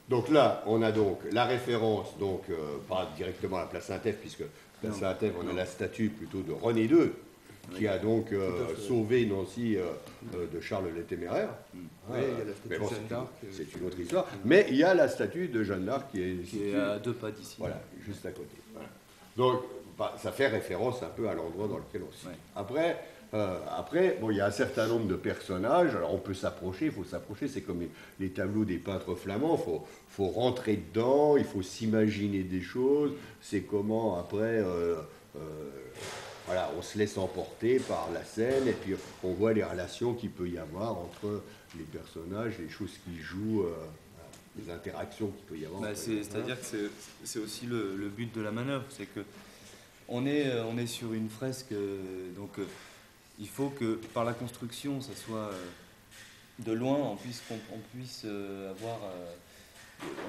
Donc là, on a donc la référence, donc pas directement à la place Saint-Ève, puisque place Saint-Ève, on a la statue plutôt de René II, qui a donc sauvé Nancy de Charles le Téméraire. Oui, il y a la statue Mais bon, de Jeanne d'Arc. c'est une autre histoire. Mais il y a la statue de Jeanne d'Arc qui est à 2 pas d'ici. voilà, juste à côté. Voilà. Donc, ça fait référence un peu à l'endroit dans lequel on se situe. Ouais. Après, bon, il y a un certain nombre de personnages. Alors, on peut s'approcher, il faut s'approcher. C'est comme les tableaux des peintres flamands. Faut rentrer dedans, il faut s'imaginer des choses. C'est comment, après, voilà, on se laisse emporter par la scène et puis on voit les relations qu'il peut y avoir entre les personnages, les choses qui jouent, les interactions qu'il peut y avoir. C'est-à-dire que c'est aussi le but de la manœuvre, c'est que on est sur une fresque, donc il faut que par la construction, ça soit de loin, on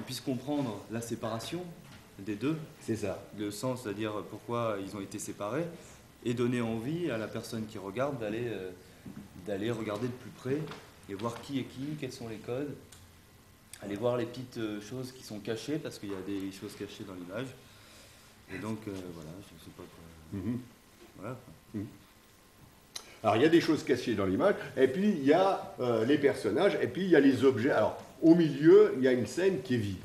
puisse comprendre la séparation des deux. C'est ça. Le sens, c'est-à-dire pourquoi ils ont été séparés, et donner envie à la personne qui regarde d'aller regarder de plus près et voir qui est qui, quels sont les codes, aller voir les petites choses qui sont cachées, parce qu'il y a des choses cachées dans l'image. Et donc, voilà, je ne sais pas quoi. Voilà. Alors, il y a des choses cachées dans l'image, et puis il y a les personnages, et puis il y a les objets. Alors, au milieu, il y a une scène qui est vide.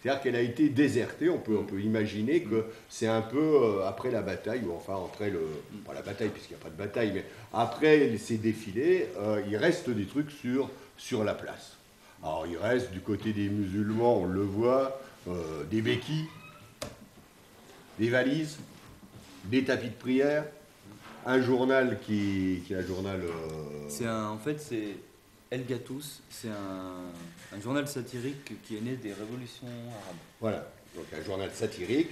C'est-à-dire qu'elle a été désertée, on peut imaginer que c'est un peu après la bataille, ou enfin après pas la bataille puisqu'il n'y a pas de bataille, mais après ces défilés, il reste des trucs sur la place. Alors il reste du côté des musulmans, on le voit, des béquilles, des valises, des tapis de prière, un journal qui est un journal... En fait, c'est El Gatous, c'est un journal satirique qui est né des révolutions arabes. Voilà, donc un journal satirique,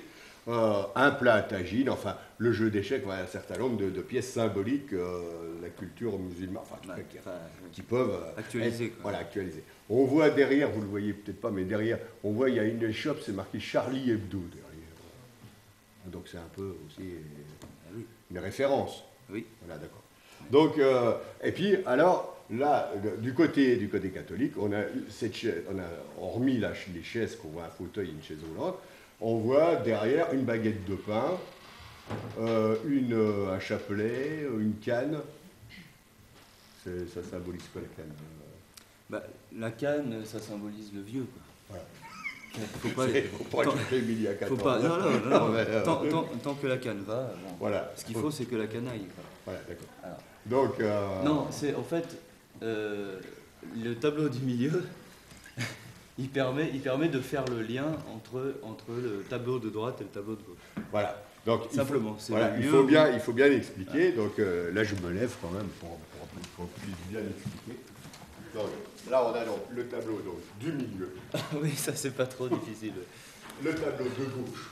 un plat à tagine, enfin le jeu d'échecs, voilà, un certain nombre de pièces symboliques de la culture musulmane, enfin, en tout cas, qui peuvent actualiser. Être, voilà, actualiser. On voit derrière, vous le voyez peut-être pas, mais derrière, on voit il y a une échoppe, c'est marqué Charlie Hebdo derrière. Donc c'est un peu aussi une référence. Oui. Voilà, d'accord. Donc, et puis, alors, là, du côté catholique, on a cette chaise, hormis les chaises qu'on voit, un fauteuil, une chaise roulante, on voit derrière une baguette de pain, un chapelet, une canne. Ça symbolise quoi la canne? La canne, ça symbolise le vieux, quoi. Voilà. Faut pas Émilie à 4 ans. Non. Tant que la canne va, bon. Voilà. Ce qu'il faut, c'est que la canaille. Voilà, d'accord. Alors. Donc, non, c'est en fait le tableau du milieu. il permet de faire le lien entre le tableau de droite et le tableau de gauche. Voilà. Donc, simplement. Il faut bien expliquer. Donc là, je me lève quand même pour bien expliquer. Donc, là, on a donc le tableau donc, du milieu. Oui, ça, c'est pas trop difficile. Le tableau de gauche.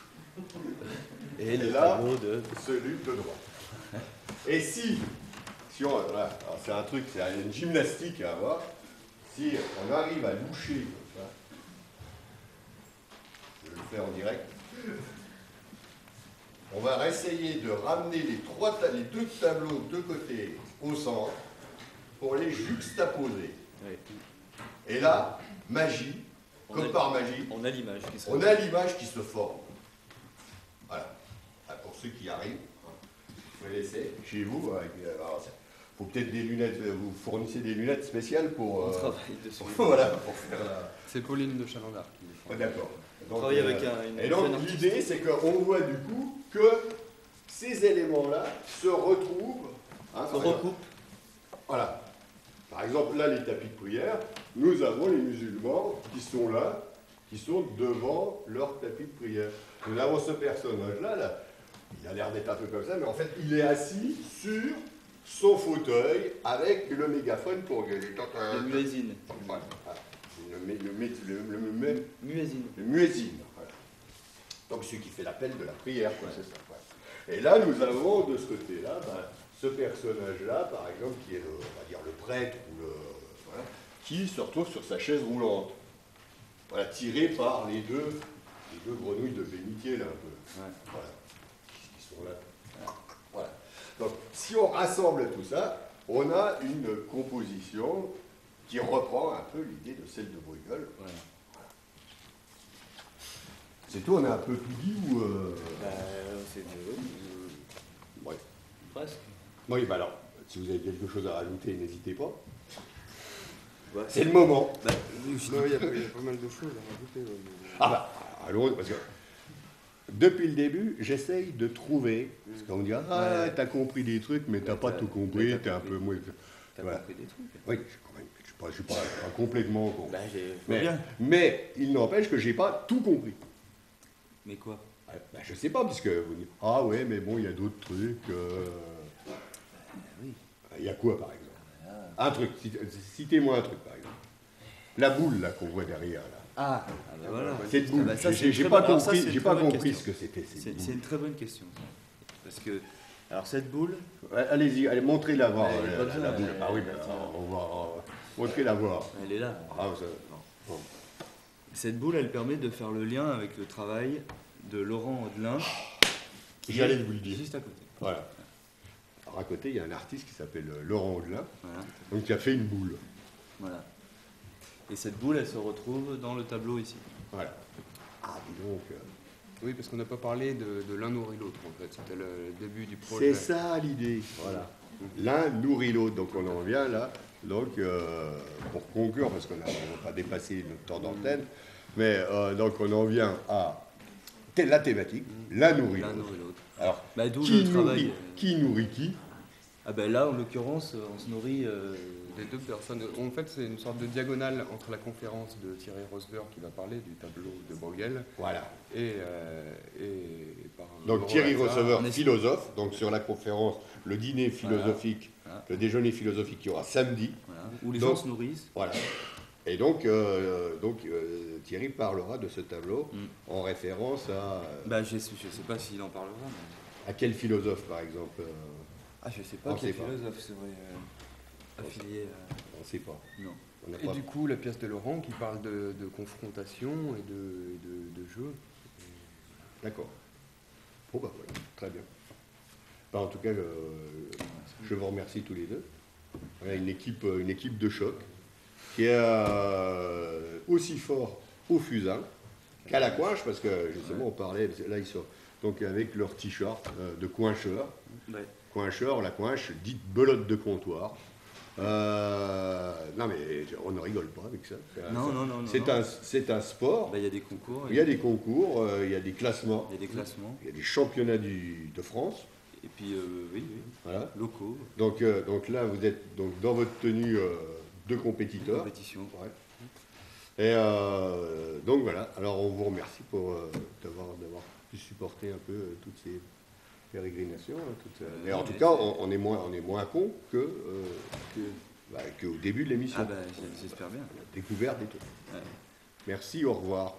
Et le tableau de... celui de droite. Et si on... Voilà, c'est un truc, c'est une gymnastique à avoir. Si on arrive à loucher comme ça, je vais le faire en direct, on va essayer de ramener les deux tableaux de côté au centre pour les juxtaposer. Oui. Et là, magie, par magie, on a l'image qui se l'image qui se forme. Voilà. Pour ceux qui arrivent, vous pouvez laisser chez vous. Il faut peut-être des lunettes, vous fournissez des lunettes spéciales pour... On travaille dessus. Voilà, pour faire la... C'est Pauline de Chalandard qui le fait. D'accord. On travaille avec et donc l'idée, c'est qu'on voit du coup que ces éléments-là se retrouvent... se recoupent. Voilà. Par exemple, là, les tapis de prière, nous avons les musulmans qui sont là, qui sont devant leur tapis de prière. Nous avons ce personnage-là, là, il a l'air d'être un peu comme ça, mais en fait, il est assis sur son fauteuil avec le mégaphone pour gueuler. Le muezzin. Voilà. Le Muezzin. muezzin. Voilà. Donc, celui qui fait l'appel de la prière, quoi, c'est ça. Voilà. Et là, nous avons de ce côté-là, ce personnage-là, par exemple, qui est on va dire le prêtre, voilà, qui se retrouve sur sa chaise roulante, voilà, tiré par les deux grenouilles de bénitier, là, un peu. Ouais. Voilà. Qui sont là. Voilà. Donc, si on rassemble tout ça, on a une composition qui reprend un peu l'idée de celle de Bruegel. Ouais. Voilà. C'est tout, on a un peu tout dit ou... C'est Ouais. presque. Oui, bah alors, si vous avez quelque chose à rajouter, n'hésitez pas. Ouais. C'est le moment. Bah, Non, il y a pas mal de choses à rajouter. Ouais, mais- Ah bah, allons, parce que depuis le début, j'essaye de trouver, parce qu'on me dit, ah, Ouais. t'as compris des trucs, mais t'as pas tout compris, t'as t'es un compris. peu moins... T'as Voilà. compris des trucs. Oui, je suis pas complètement con. Bah, j'ai. Mais, Bien. mais il n'empêche que j'ai pas tout compris. Mais quoi? Bah, je sais pas, puisque vous dites, ah ouais, mais bon, il y a d'autres trucs. Oui. Il y a quoi, par exemple? Un truc, citez-moi un truc, par exemple. La boule, là, qu'on voit derrière, là. Ah, bah voilà. Cette boule, Ah bah ça, c'est j'ai une pas très bonne- alors ça, compris, c'est une j'ai très pas bonne compris question. ce que c'était, cette C'est boule. une très bonne question. Ça. Parce que, alors cette boule, Ouais, allez-y, allez, montrez-la voir, Ouais, elle est comme la ça, boule. Ah oui, elle- bah, on va montrez-la voir. elle est là. Ah, ça- bon. Cette boule, elle permet de faire le lien avec le travail de Laurent Audelin, qui J'allais est vous le dire. juste à côté. Voilà. Alors à côté, il y a un artiste qui s'appelle Laurent Audelin, Voilà. donc qui a fait une boule. Voilà. Et cette boule, elle se retrouve dans le tableau ici. Voilà. Ah, dis donc. Oui, parce qu'on n'a pas parlé de l'un nourrit l'autre, en fait. C'était le début du projet. C'est ça l'idée. Voilà. L'un nourrit l'autre. Donc on en vient là. Donc pour conclure, parce qu'on n'a pas dépassé notre temps d'antenne, mais donc on en vient à la thématique. L'un nourrit L'un l'autre. nourrit l'autre. Alors, Bah, d'où qui le travail. nourrit, qui nourrit qui? Ah ben là, en l'occurrence, on se nourrit. Des deux personnes. En fait, c'est une sorte de diagonale entre la conférence de Thierry Rosler qui va parler du tableau de Bruegel Voilà. et par Donc Laurent Thierry Lazare. Receveur, on est- philosophe, donc sur la conférence, le dîner philosophique, Voilà. le déjeuner philosophique qui aura samedi. Voilà, où les Donc- gens se nourrissent. Voilà. Et donc, Thierry parlera de ce tableau en référence Bah, je sais pas s'il en parlera. Mais... à quel philosophe, par exemple Ah, je sais pas On quel sait pas. philosophe serait affilié On ne sait pas. Non. On n'a Et pas- du coup, la pièce de Laurent qui parle de confrontation et de jeu. D'accord. Bon, bah voilà, très bien. Bah, en tout cas, je vous remercie tous les deux. Voilà, une équipe de choc qui est aussi fort au fusain qu'à la coinche, parce que justement, on parlait, là, ils sont donc avec leur t-shirt de coincheur. Ouais. Coincheur, la coinche, dite belote de comptoir. Non, mais on ne rigole pas avec ça. Non, non, non, non, C'est un sport. Bah, il y a des concours. Il y a des concours, il y a des classements, Il y a des classements. il y a des championnats de France. Et puis, oui, Voilà. locaux, Donc là, vous êtes donc dans votre tenue de compétiteur. compétition. Ouais. Et donc voilà. Alors on vous remercie pour d'avoir pu supporter un peu toutes ces pérégrinations. Mais en Ouais, tout mais cas, c'est- on est moins con qu'au début de l'émission. Ah, bah, j'espère bien. La découverte des trucs. Ouais. Merci, au revoir.